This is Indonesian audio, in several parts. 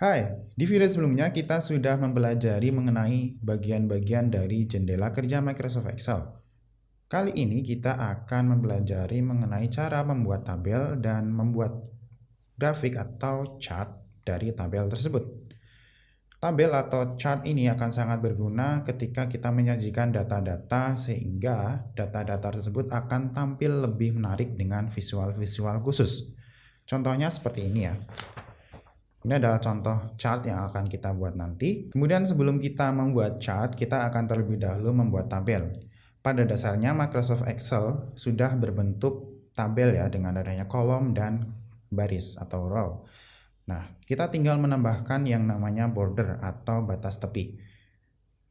Hai, di video sebelumnya kita sudah mempelajari mengenai bagian-bagian dari jendela kerja Microsoft Excel. Kali ini kita akan mempelajari mengenai cara membuat tabel dan membuat grafik atau chart dari tabel tersebut. Tabel atau chart ini akan sangat berguna ketika kita menyajikan data-data sehingga data-data tersebut akan tampil lebih menarik dengan visual-visual khusus. Contohnya seperti ini ya. Ini adalah contoh chart yang akan kita buat nanti. Kemudian sebelum kita membuat chart, kita akan terlebih dahulu membuat tabel. Pada dasarnya Microsoft Excel sudah berbentuk tabel ya dengan adanya kolom dan baris atau row. Nah, kita tinggal menambahkan yang namanya border atau batas tepi.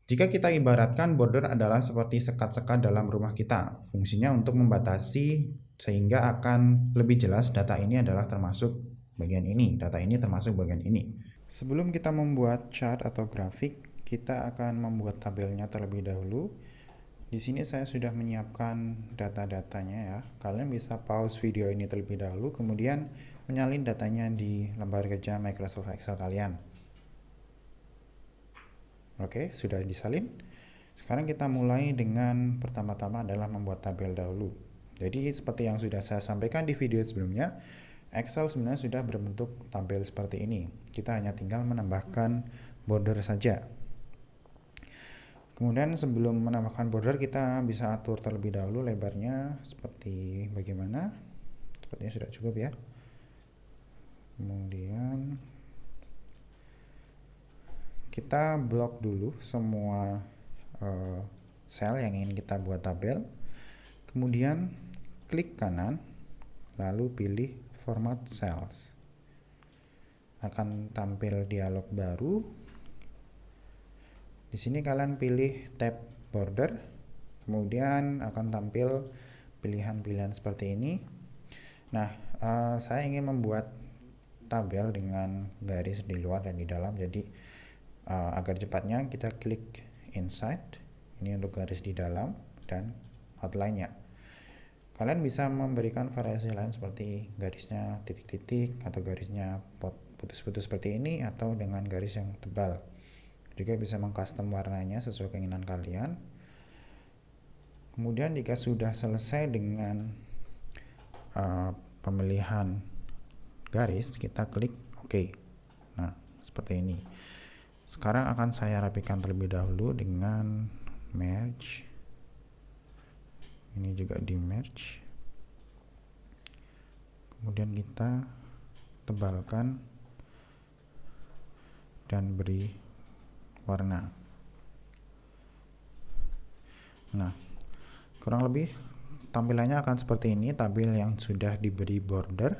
Jika kita ibaratkan border adalah seperti sekat-sekat dalam rumah kita, fungsinya untuk membatasi sehingga akan lebih jelas data ini adalah termasuk bagian ini, data ini termasuk bagian ini. Sebelum kita membuat chart atau grafik, kita akan membuat tabelnya terlebih dahulu. Di sini saya sudah menyiapkan data-datanya ya. Kalian bisa pause video ini terlebih dahulu, kemudian menyalin datanya di lembar kerja Microsoft Excel kalian. Oke, sudah disalin. Sekarang kita mulai dengan pertama-tama adalah membuat tabel dahulu. Jadi seperti yang sudah saya sampaikan di video sebelumnya, Excel sebenarnya sudah berbentuk tabel seperti ini. Kita hanya tinggal menambahkan border saja. Kemudian sebelum menambahkan border, kita bisa atur terlebih dahulu lebarnya seperti bagaimana. Sepertinya sudah cukup ya. Kemudian kita blok dulu semua sel yang ingin kita buat tabel. Kemudian klik kanan, lalu pilih Format Cells. Akan tampil dialog baru. Di sini kalian pilih tab Border, kemudian akan tampil pilihan-pilihan seperti ini. Nah, saya ingin membuat tabel dengan garis di luar dan di dalam, jadi agar cepatnya kita klik Inside. Ini untuk garis di dalam dan outline-nya. Kalian bisa memberikan variasi lain seperti garisnya titik-titik atau garisnya putus-putus seperti ini atau dengan garis yang tebal. Juga bisa mengcustom warnanya sesuai keinginan kalian. Kemudian jika sudah selesai dengan pemilihan garis, kita klik OK. Nah, seperti ini. Sekarang akan saya rapikan terlebih dahulu dengan merge. Ini juga di merge. Kemudian kita tebalkan dan beri warna. Nah, kurang lebih tampilannya akan seperti ini, tabel yang sudah diberi border.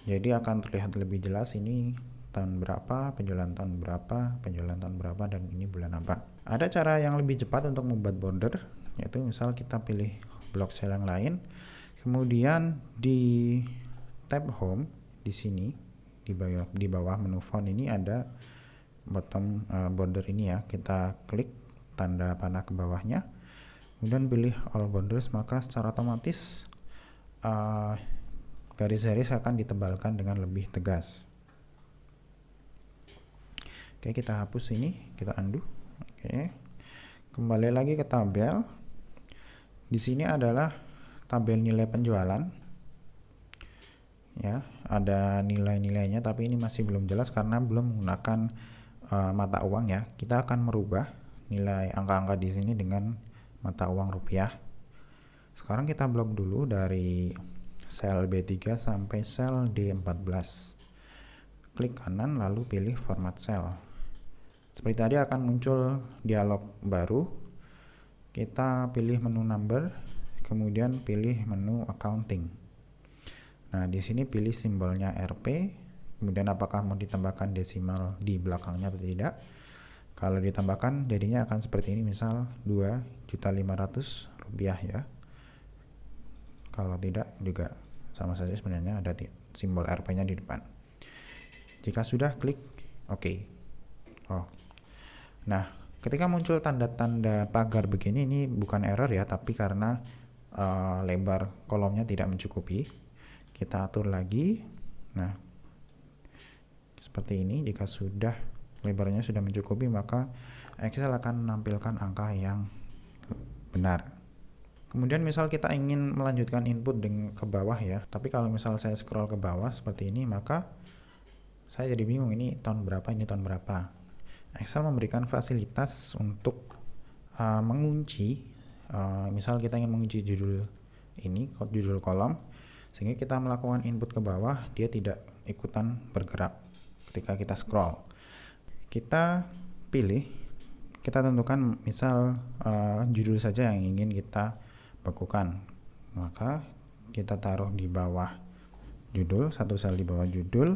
Jadi akan terlihat lebih jelas ini tahun berapa, penjualan tahun berapa, penjualan tahun berapa, dan ini bulan apa. Ada cara yang lebih cepat untuk membuat border, yaitu misal kita pilih blok sel yang lain, kemudian di tab home di sini di bawah menu font ini ada bottom border ini ya, kita klik tanda panah ke bawahnya, kemudian pilih all borders, maka secara otomatis garis-garis akan ditebalkan dengan lebih tegas. Oke, kita hapus ini, kita undo. Oke, kembali lagi ke tabel. Di sini adalah tabel nilai penjualan. Ya, ada nilai-nilainya, tapi ini masih belum jelas karena belum menggunakan mata uang ya. Kita akan merubah nilai angka-angka di sini dengan mata uang rupiah. Sekarang kita blok dulu dari sel B3 sampai sel D14. Klik kanan lalu pilih format cell. Seperti tadi akan muncul dialog baru. Kita pilih menu number, kemudian pilih menu accounting. Nah, di sini pilih simbolnya Rp, kemudian apakah mau ditambahkan desimal di belakangnya atau tidak. Kalau ditambahkan jadinya akan seperti ini, misal 2.500.000 rupiah ya. Kalau tidak juga sama saja, sebenarnya ada simbol Rp-nya di depan. Jika sudah, klik OK. Nah, ketika muncul tanda-tanda pagar begini, ini bukan error ya, tapi karena lebar kolomnya tidak mencukupi. Kita atur lagi. Nah, seperti ini. Jika sudah lebarnya sudah mencukupi, maka Excel akan menampilkan angka yang benar. Kemudian misal kita ingin melanjutkan input ke bawah ya, tapi kalau misal saya scroll ke bawah seperti ini, maka saya jadi bingung, ini tahun berapa, ini tahun berapa. Excel memberikan fasilitas untuk mengunci, misal kita ingin mengunci judul ini, judul kolom, sehingga kita melakukan input ke bawah, dia tidak ikutan bergerak ketika kita scroll. Kita pilih, kita tentukan misal judul saja yang ingin kita bekukan, maka kita taruh di bawah judul, satu sel di bawah judul,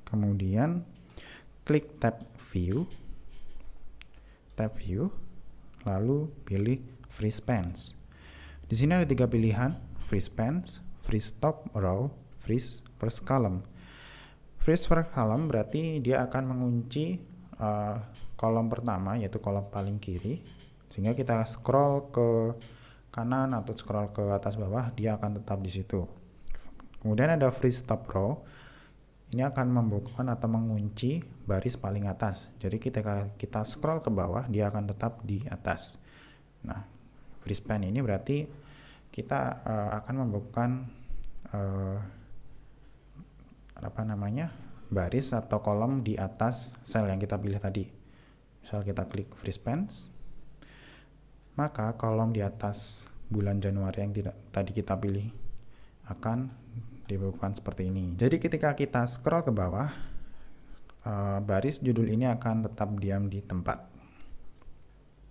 kemudian klik tab view, lalu pilih freeze spans. Di sini ada 3 pilihan: freeze spans, freeze top row, freeze first column. Freeze first column berarti dia akan mengunci kolom pertama, yaitu kolom paling kiri, sehingga kita scroll ke kanan atau scroll ke atas bawah, dia akan tetap di situ. Kemudian ada freeze top row, ini akan membukukan atau mengunci baris paling atas. Jadi ketika kita scroll ke bawah, dia akan tetap di atas. Nah, freeze span ini berarti kita akan membukukan baris atau kolom di atas sel yang kita pilih tadi. Misal kita klik freeze spans, maka kolom di atas bulan Januari yang tadi kita pilih akan dibukukan seperti ini. Jadi ketika kita scroll ke bawah, baris judul ini akan tetap diam di tempat.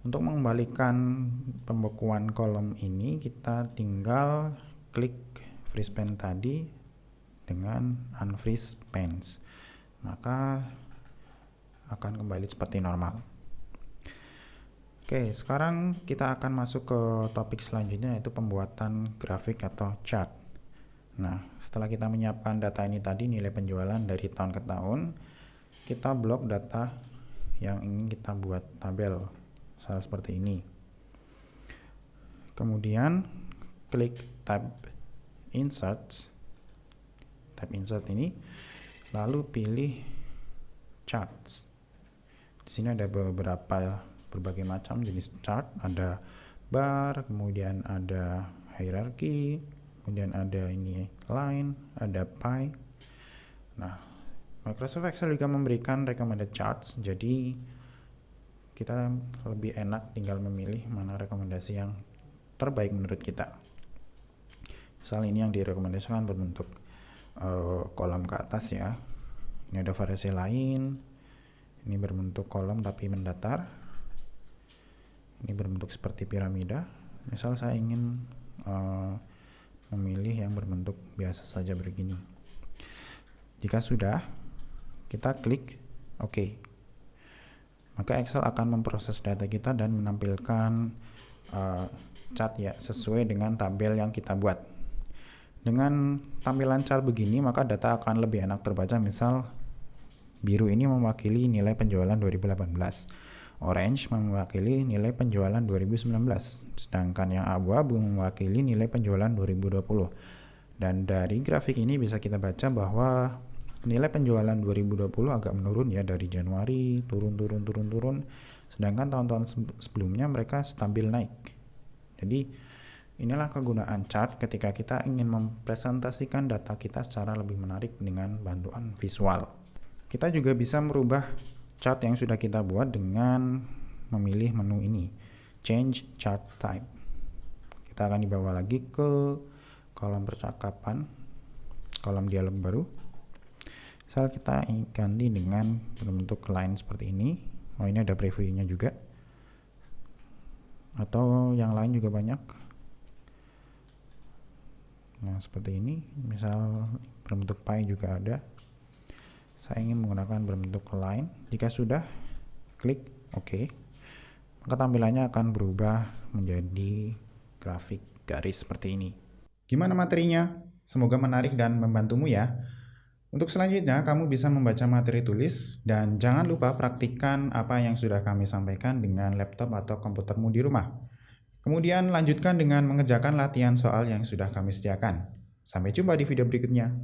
Untuk mengembalikan pembekuan kolom ini, kita tinggal klik freeze span tadi dengan unfreeze spans, maka akan kembali seperti normal. Oke, sekarang kita akan masuk ke topik selanjutnya, yaitu pembuatan grafik atau chart. Nah, setelah kita menyiapkan data ini tadi, nilai penjualan dari tahun ke tahun, kita blok data yang ingin kita buat tabel, misalnya seperti ini. Kemudian klik tab insert ini, lalu pilih charts. Di sini ada berbagai macam jenis chart, ada bar, kemudian ada hierarchy, kemudian ada ini line, ada pie. Nah, Microsoft Excel juga memberikan recommended charts, jadi kita lebih enak tinggal memilih mana rekomendasi yang terbaik menurut kita. Misal ini yang direkomendasikan berbentuk kolom ke atas ya. Ini ada variasi lain, ini berbentuk kolom tapi mendatar, ini berbentuk seperti piramida. Misal saya ingin memilih yang berbentuk biasa saja begini. Jika sudah, kita klik OK, maka Excel akan memproses data kita dan menampilkan chart ya sesuai dengan tabel yang kita buat. Dengan tampilan chart begini, maka data akan lebih enak terbaca. Misal biru ini mewakili nilai penjualan 2018, orange mewakili nilai penjualan 2019, sedangkan yang abu-abu mewakili nilai penjualan 2020. Dan dari grafik ini bisa kita baca bahwa nilai penjualan 2020 agak menurun ya, dari Januari turun, sedangkan tahun-tahun sebelumnya mereka stabil naik. Jadi inilah kegunaan chart ketika kita ingin mempresentasikan data kita secara lebih menarik dengan bantuan visual. Kita juga bisa merubah chart yang sudah kita buat dengan memilih menu ini, change chart type. Kita akan dibawa lagi ke kolom percakapan, kolom dialog baru. Misal kita ganti dengan bentuk line seperti ini. Oh, ini ada previewnya juga, atau yang lain juga banyak. Nah, seperti ini, misal berbentuk pie juga ada. Saya ingin menggunakan berbentuk line. Jika sudah, klik OK, maka tampilannya akan berubah menjadi grafik garis seperti ini. Gimana materinya? Semoga menarik dan membantumu ya. Untuk selanjutnya, kamu bisa membaca materi tulis dan jangan lupa praktikkan apa yang sudah kami sampaikan dengan laptop atau komputermu di rumah. Kemudian lanjutkan dengan mengerjakan latihan soal yang sudah kami sediakan. Sampai jumpa di video berikutnya.